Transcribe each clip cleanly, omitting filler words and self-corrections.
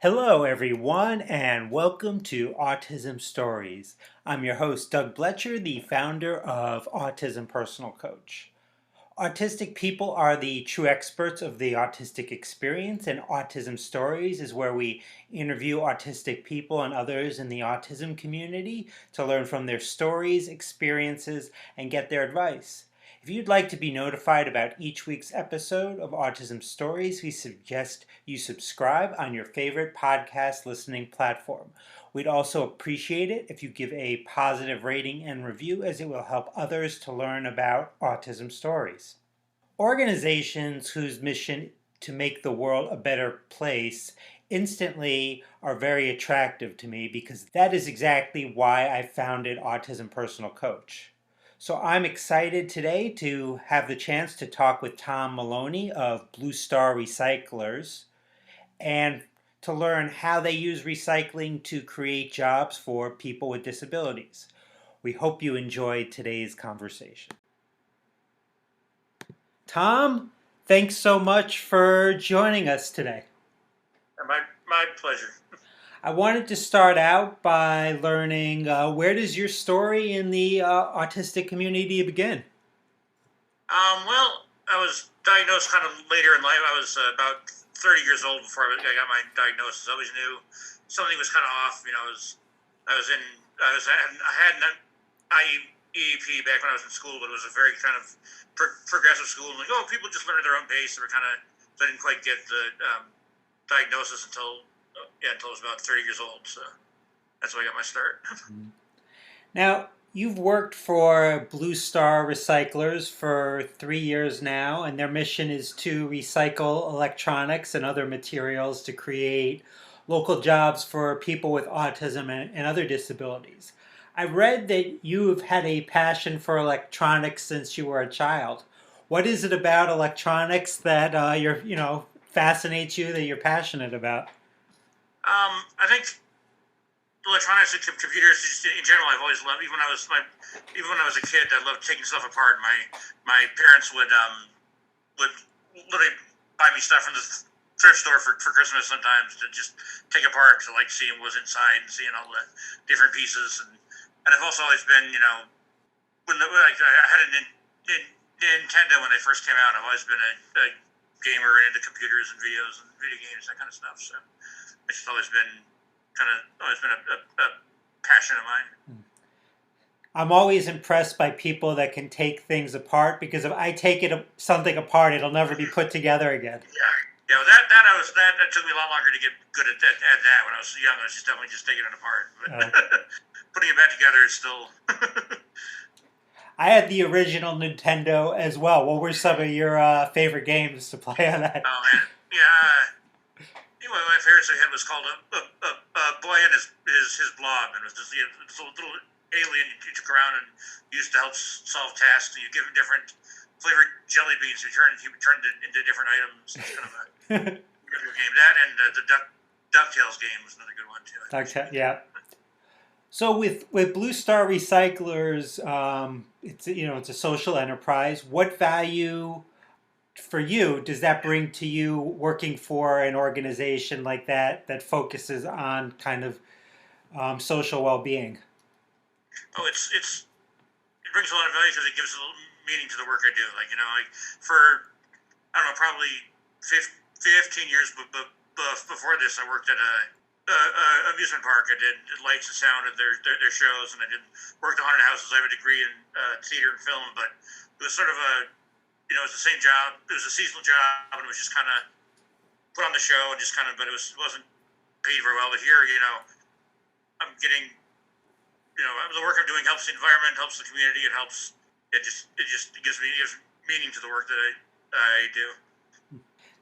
Hello, everyone, and welcome to Autism Stories. I'm your host, Doug Bletcher, the founder of Autism Personal Coach. Autistic people are the true experts of the autistic experience, and Autism Stories is where we interview autistic people and others in the autism community to learn from their stories, experiences, and get their advice. If you'd like to be notified about each week's episode of Autism Stories, we suggest you subscribe on your favorite podcast listening platform. We'd also appreciate it if you give a positive rating and review, as it will help others to learn about autism stories. Organizations whose mission to make the world a better place instantly are very attractive to me because that is exactly why I founded Autism Personal Coach. So I'm excited today to have the chance to talk with Tom Moloney of Blue Star Recyclers and to learn how they use recycling to create jobs for people with disabilities. We hope you enjoyed today's conversation. Tom, thanks so much for joining us today. My pleasure. I wanted to start out by learning where does your story in the autistic community begin? Well, I was diagnosed kind of later in life. I was about 30 years old before I got my diagnosis. I always knew something was kind of off. I had an IEP back when I was in school, but it was a very kind of progressive school. And like, people just learn at their own pace. So I didn't quite get the diagnosis until I was about 30 years old. So that's where I got my start. Now, you've worked for Blue Star Recyclers for 3 years now, and their mission is to recycle electronics and other materials to create local jobs for people with autism and other disabilities. I read that you have had a passion for electronics since you were a child. What is it about electronics that fascinates you, that you're passionate about? I think electronics and computers just in general I've always loved. Even when I was a kid, I loved taking stuff apart. My parents would literally buy me stuff from the thrift store for Christmas sometimes to just take apart to like seeing what was inside and seeing all the different pieces. And I've also always been I had a Nintendo when they first came out. I've always been a gamer and into computers and videos and video games, that kind of stuff. So it's just always been a passion of mine. I'm always impressed by people that can take things apart, because if I take something apart, it'll never be put together again. Yeah. That took me a lot longer to get good at that when I was young. I was just definitely just taking it apart, but putting it back together is still. I had the original Nintendo as well. What were some of your favorite games to play on that? Oh man, yeah. One of my favorites I had was called a Boy and his Blob, and it was just this little alien you took around and used to help solve tasks. And you give him different flavored jelly beans. You turned it into different items. It's kind of a good game. That and the DuckTales game was another good one too. DuckTales, yeah. So with Blue Star Recyclers, it's a social enterprise. What value for you does that bring to you working for an organization like that focuses on kind of social well-being? Oh, it brings a lot of value because it gives a little meaning to the work I do. For I don't know, probably 15 years before this, I worked at a amusement park. I did lights and sound at their shows, and I worked at haunted houses. I have a degree in theater and film, but it was sort of it was the same job. It was a seasonal job, and it was just kind of put on the show and just kind of, but it wasn't paid very well. But here, I'm getting, the work I'm doing helps the environment, helps the community. It helps. It gives meaning to the work that I do.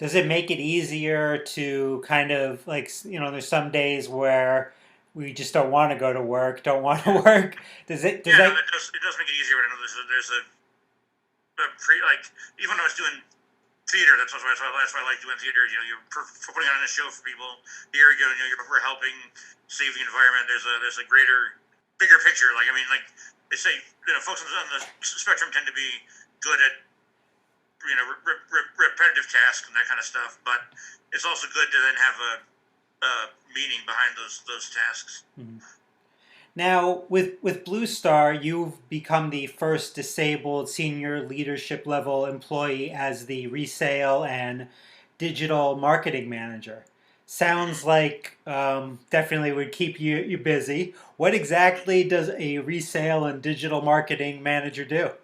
Does it make it easier to kind of there's some days where we just don't want to go to work, don't want to work. Does it does make it easier when I know there's a even when I was doing theater, that's why I like doing theater. You're putting on a show for people. Here, we're helping save the environment. There's a bigger picture. They say, folks on the spectrum tend to be good at repetitive tasks and that kind of stuff. But it's also good to then have meaning behind those tasks. Mhm. Now, with Blue Star, you've become the first disabled senior leadership level employee as the resale and digital marketing manager. Sounds Mm-hmm. like definitely would keep you busy. What exactly does a resale and digital marketing manager do?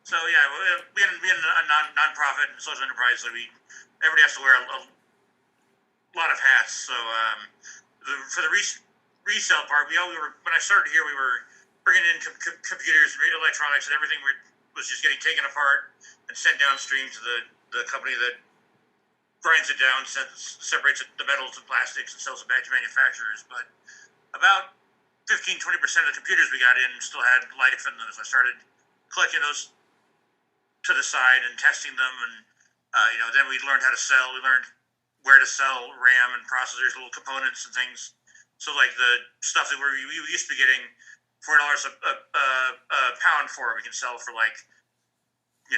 So yeah, being a nonprofit and social enterprise, so everybody has to wear a lot of hats. So for the resale part, we were when I started here, we were bringing in computers, electronics, and everything was just getting taken apart and sent downstream to the company that grinds it down, separates the metals and plastics, and sells it back to manufacturers. But about 15-20% of the computers we got in still had life in them. So I started collecting those to the side and testing them, and then we learned how to sell. We learned where to sell RAM and processors, little components and things. So like the stuff that we used to be getting $4 a pound for, we can sell for like $200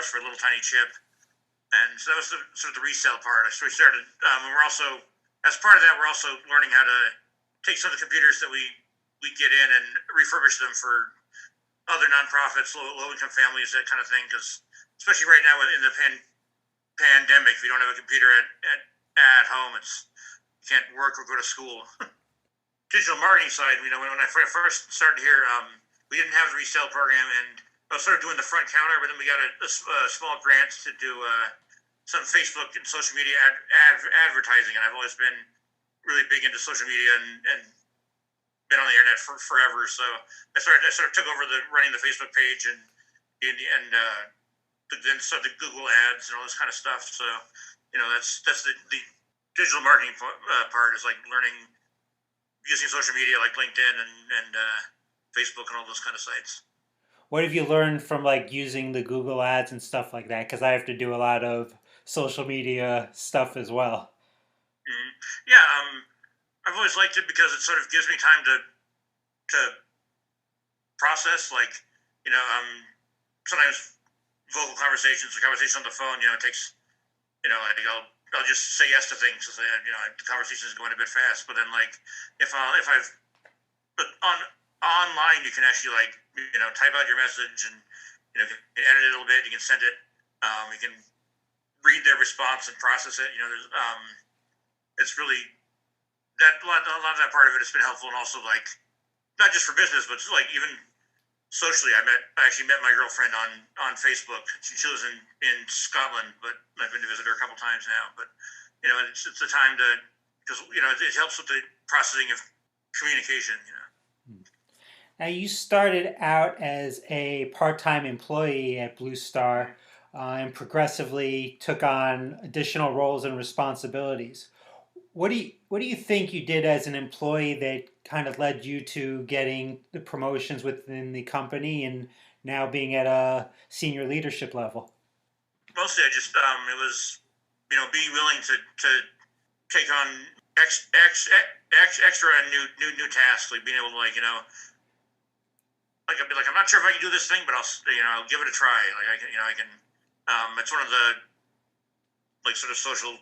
for a little tiny chip. And so that was sort of the resale part. So we started, and we're also, as part of that, we're also learning how to take some of the computers that we get in and refurbish them for other nonprofits, low income families, that kind of thing. Because especially right now in the pandemic, if you don't have a computer at home, you can't work or go to school. Digital marketing side, when I first started here, we didn't have the resale program, and I was sort of doing the front counter, but then we got a small grant to do some Facebook and social media advertising, and I've always been really big into social media and been on the internet for forever. So I sort of took over running the Facebook page and then started the Google ads and all this kind of stuff. So that's the digital marketing part, is like learning using social media like LinkedIn and Facebook and all those kind of sites. What have you learned from like using the Google ads and stuff like that? Because I have to do a lot of social media stuff as well. Mm-hmm. Yeah, I've always liked it because it sort of gives me time to process. Like, sometimes vocal conversations or conversations on the phone, it takes, like I'll just say yes to things. So the conversation is going a bit fast. But then, like, but online, you can actually like type out your message and edit it a little bit. You can send it. You can read their response and process it. It's really that a lot of that part of it has been helpful, and also like not just for business, but like even socially. I actually met my girlfriend on Facebook. She lives in Scotland, but I've been to visit her a couple times now. But it's a time to, because it helps with the processing of communication. Now, you started out as a part-time employee at Blue Star and progressively took on additional roles and responsibilities. What do you think you did as an employee that kind of led you to getting the promotions within the company and now being at a senior leadership level? Mostly, I just it was being willing to take on extra and new tasks, like being able to like I'd be like, I'm not sure if I can do this thing, but I'll give it a try. Like I can. It's one of the like sort of social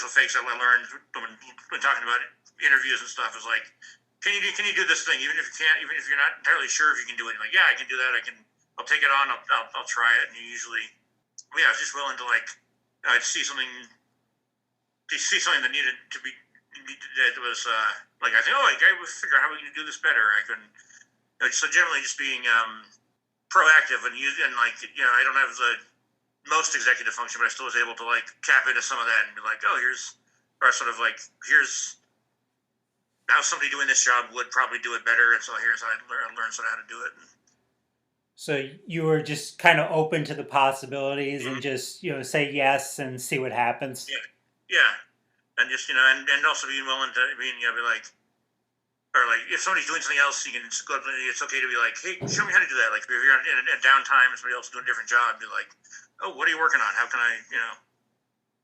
fakes I learned when talking about interviews and stuff. Is like, can you do this thing even if you can't, even if you're not entirely sure if you can do it. You're like, yeah, I can do that. I'll take it on. I'll try it. And you usually, I was just willing to like, I'd see something that needed to be, that was like, I think, I would figure out how we can do this better. I can. So generally, just being proactive and like I don't have the most executive function, but I still was able to like tap into some of that and be like, here's how somebody doing this job would probably do it better, and so here's how I learn sort of how to do it. So you were just kind of open to the possibilities and Mm-hmm. just say yes and see what happens. Yeah, yeah, and just and also being willing to be like. Or like if somebody's doing something else, you can go. It's okay to be like, "Hey, show me how to do that." Like if you're in a downtime and somebody else is doing a different job, be like, "Oh, what are you working on? How can I,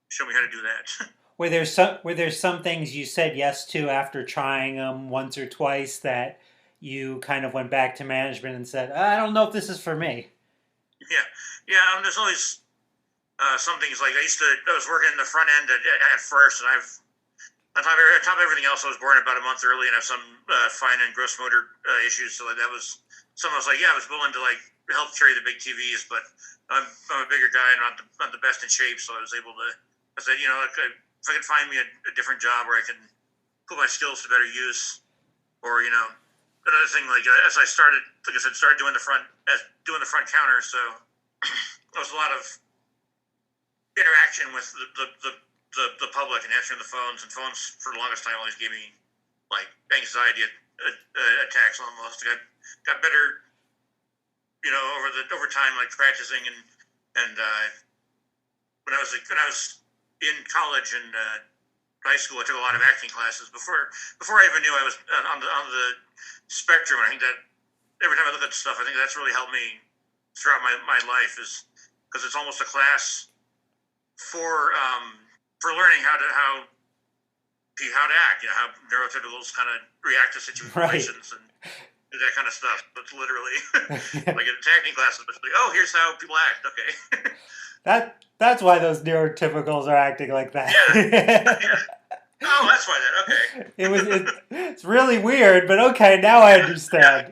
show me how to do that?" Were there some things you said yes to after trying them once or twice that you kind of went back to management and said, I don't know if this is for me? Yeah, yeah. There's always some things like I was working in the front end at first, and I've top of everything else, I was born about a month early and have some fine and gross motor issues. So that was someone was like, yeah, I was willing to like help carry the big TVs, but I'm a bigger guy and not the best in shape, so I was able to. I said, if I could find me a different job where I can put my skills to better use, or another thing, like as I started, like I said, started doing the front counter, so there was a lot of interaction with the public and answering the phones. And phones for the longest time always gave me like anxiety attacks almost. Got better, over time, like practicing and when I was in college and high school, I took a lot of acting classes before I even knew I was on the spectrum. And I think that every time I look at stuff, I think that's really helped me throughout my life, is because it's almost a class for learning how to act, how neurotypicals kind of react to situations and that kind of stuff. But it's literally like in acting classes, but it's like, oh, here's how people act. Okay. That's why those neurotypicals are acting like that. Yeah. Oh, that's why that. Okay. It's really weird, but okay, now I understand.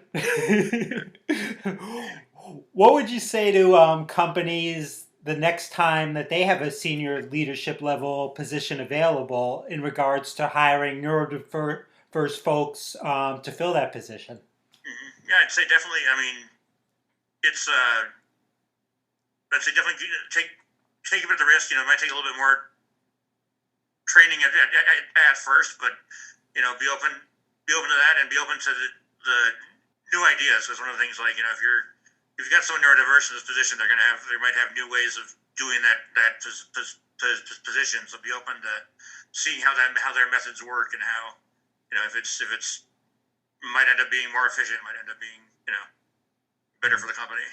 What would you say to companies the next time that they have a senior leadership level position available in regards to hiring neurodiverse folks to fill that position? Mm-hmm. Yeah, I'd say definitely. I mean, it's I'd say definitely take a bit of the risk. It might take a little bit more training at first, but be open to that and be open to the new ideas. Because one of the things, like if you've got someone neurodiverse in this position, they might have new ways of doing that position. So be open to seeing how their methods work, and how if it's might end up being more efficient, might end up being better for the company.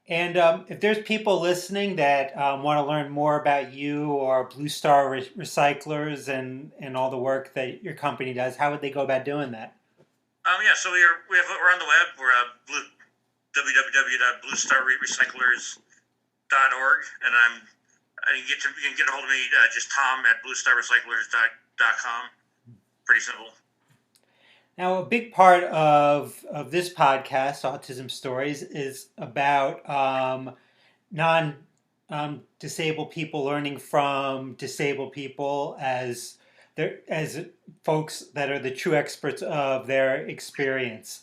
And if there's people listening that want to learn more about you or Blue Star Recyclers and all the work that your company does, how would they go about doing that? So we're on the web. We're www.bluestarrecyclers.org, and you can get a hold of me just Tom at bluestarrecyclers.com. Pretty simple. Now, a big part of this podcast, Autism Stories, is about non-disabled people learning from disabled people as folks that are the true experts of their experience.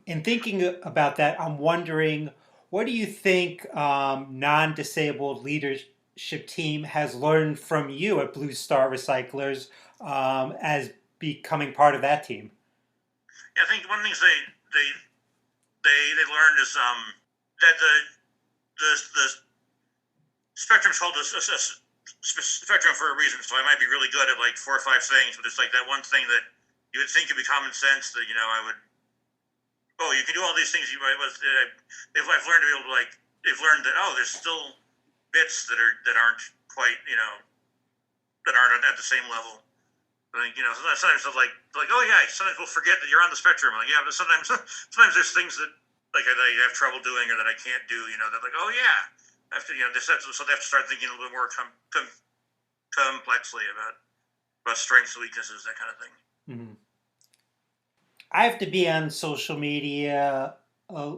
In thinking about that, I'm wondering, what do you think non-disabled leadership team has learned from you at Blue Star Recyclers as becoming part of that team? Yeah, I think one of the things they learned is that the spectrum is called a spectrum for a reason. So I might be really good at like 4 or 5 things, but it's like that one thing that you would think would be common sense that you can do all these things. If I've learned to be able to they've learned that there's still bits that aren't quite that aren't at the same level. Sometimes they're like, sometimes we'll forget that you're on the spectrum. Like, yeah, but sometimes there's things that I have trouble doing or that I can't do. They're like, oh yeah, I have to, so they have to start thinking a little bit more complexly about strengths, weaknesses, that kind of thing. Mm-hmm. I have to be on social media a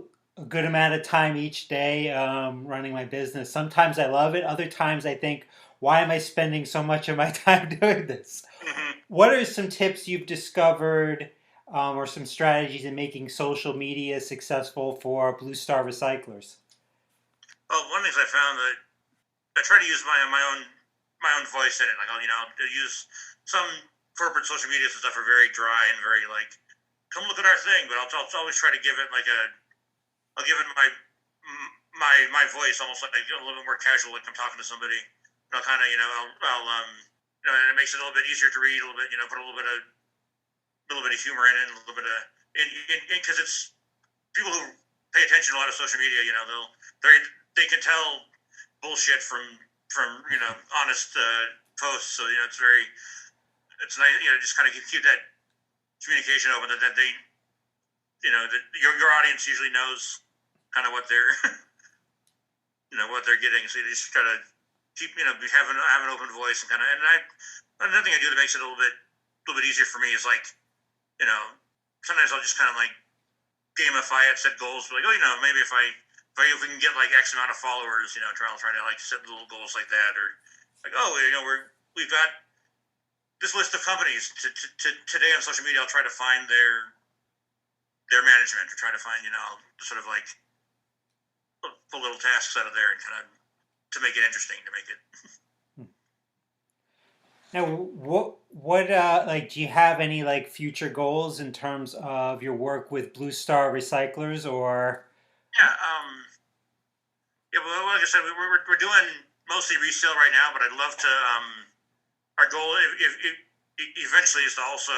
good amount of time each day running my business. Sometimes I love it. Other times I think, why am I spending so much of my time doing this? Mm-hmm. What are some tips you've discovered or some strategies in making social media successful for Blue Star Recyclers? Well, one of the things I found that I try to use my own voice in it. Like, I'll use some corporate social media stuff are very dry and very like, come look at our thing. But I'll always try to give it I'll give it my voice almost like a little bit more casual, like I'm talking to somebody. And I'll kind of and it makes it a little bit easier to read. A little bit, put a little bit of humor in it, a little bit of because it's people who pay attention to a lot of social media. They can tell bullshit from honest posts. So it's nice. Just kind of keep that communication open. That they that your audience usually knows kind of what they're what they're getting. So you just try to keep have an open voice and kind of. And Another thing I do that makes it a little bit easier for me is like, you know, sometimes I'll just kind of like gamify it, set goals, like, oh, maybe if we can get like X amount of followers, I'll try to like set little goals like that, or like, oh, we've got this list of companies today on social media. I'll try to find their management, or try to find sort of like pull little tasks out of there and kind of to make it interesting, to make it. Now, what like do you have any like future goals in terms of your work with Blue Star Recyclers or? Yeah, yeah. Well, like I said, we're doing mostly resale right now, but I'd love to. Our goal, if eventually, is to also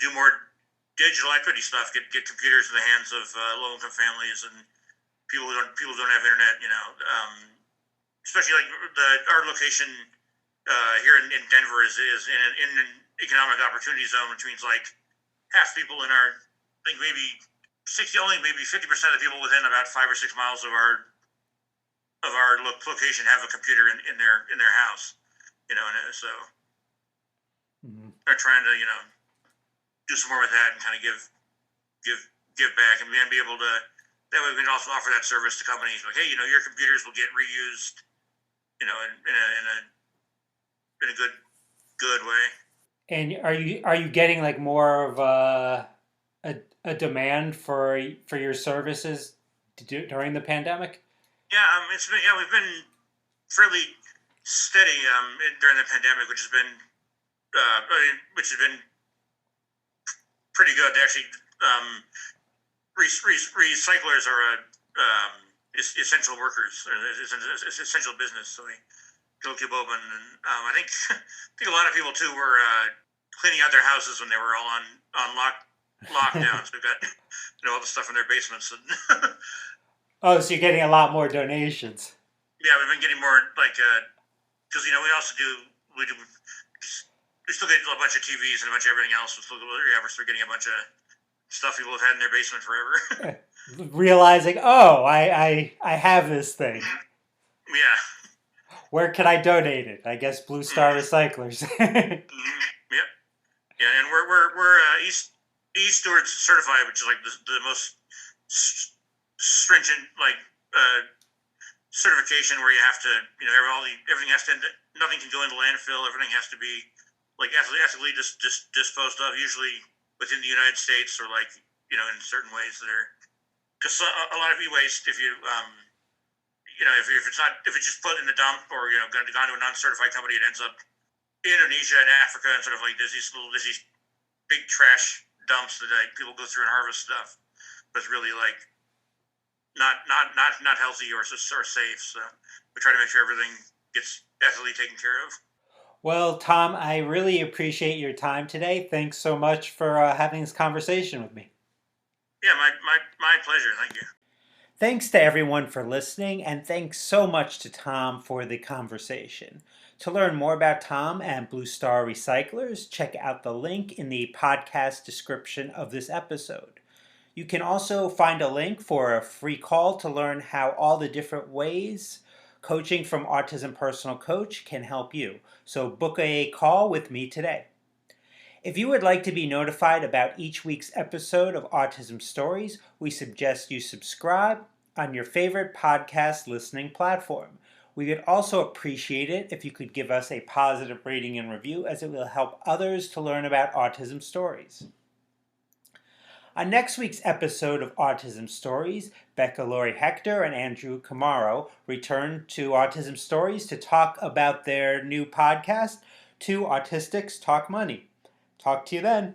do more digital equity stuff. Get computers in the hands of low income families and people who don't have internet. Especially like our location here in Denver is in an economic opportunity zone, which means like half people in our, I think maybe 60, only maybe 50% of the people within about 5 or 6 miles of our location have a computer in their house, and so they're trying to do some more with that and kind of give back and be able to. That way, we can also offer that service to companies like, hey, your computers will get reused, in a good way. And are you getting like more of a demand for your services during the pandemic? Yeah, we've been fairly steady during the pandemic, which has been pretty good. Actually, recyclers are essential workers, it's essential business. So we keep open, and I think a lot of people too were cleaning out their houses when they were all on lockdown. So we've got all the stuff in their basements. And Oh, so you're getting a lot more donations. yeah, we've been getting more like because we also we still get a bunch of TVs and a bunch of everything else. We're still getting a bunch of stuff people have had in their basement forever. Realizing, oh, I have this thing. Yeah. Where can I donate it? I guess Blue Star Recyclers. Yep. Yeah, and we're East Stewards certified, which is like the most stringent like certification, where you have to everything has to nothing can go into landfill. Everything has to be like ethically disposed of, usually within the United States, or like in certain ways that are, because a lot of e-waste, if you if it's just put in the dump, or gone to a non-certified company, it ends up in Indonesia and Africa, and sort of like there's these big trash dumps that like people go through and harvest stuff, but it's really like not healthy or safe. So we try to make sure everything gets ethically taken care of. Well, Tom, I really appreciate your time today. Thanks so much for having this conversation with me. Yeah, my pleasure. Thank you. Thanks to everyone for listening, and thanks so much to Tom for the conversation. To learn more about Tom and Blue Star Recyclers, check out the link in the podcast description of this episode. You can also find a link for a free call to learn how all the different ways coaching from Autism Personal Coach can help you. So book a call with me today. If you would like to be notified about each week's episode of Autism Stories, we suggest you subscribe on your favorite podcast listening platform. We would also appreciate it if you could give us a positive rating and review, as it will help others to learn about Autism Stories. On next week's episode of Autism Stories, Becca Laurie Hector and Andrew Camaro return to Autism Stories to talk about their new podcast, Two Autistics Talk Money. Talk to you then.